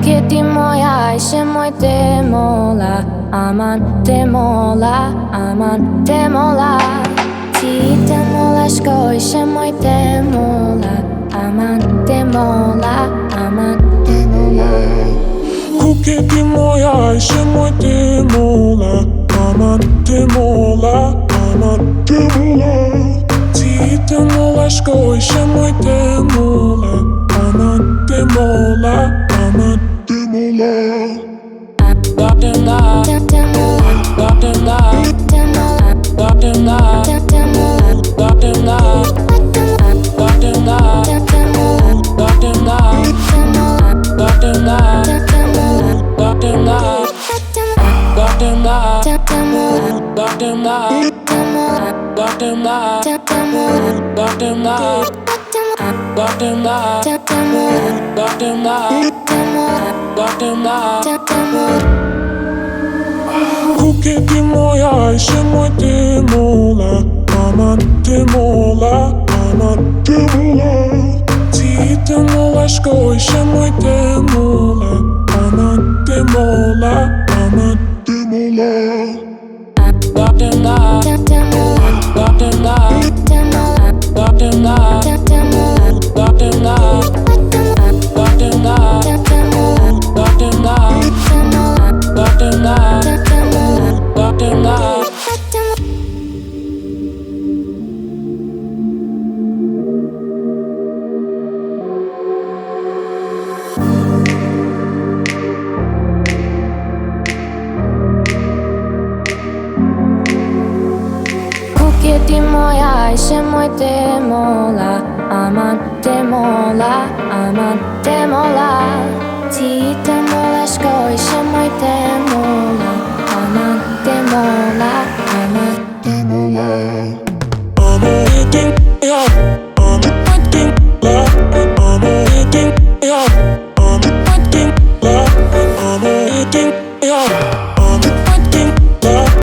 ti moja ishe moj te mola Aman te mola, aman te mola Ti te mola shko ishe moj te mola Aman te mola, aman te mola Kuketi moja ishe moj te mola Aman te mola, aman te mola Ti te mola shko ishe moj te mola Aman te mola, aman te mola Kuketi moja ishe moj te mola Aman te mola, aman te mola Ti te mola shko ishe moj te mola Aman te mola, aman te mola Ti moja ishe moj te mola Aman te mola, aman te mola Ti te mola shko ishe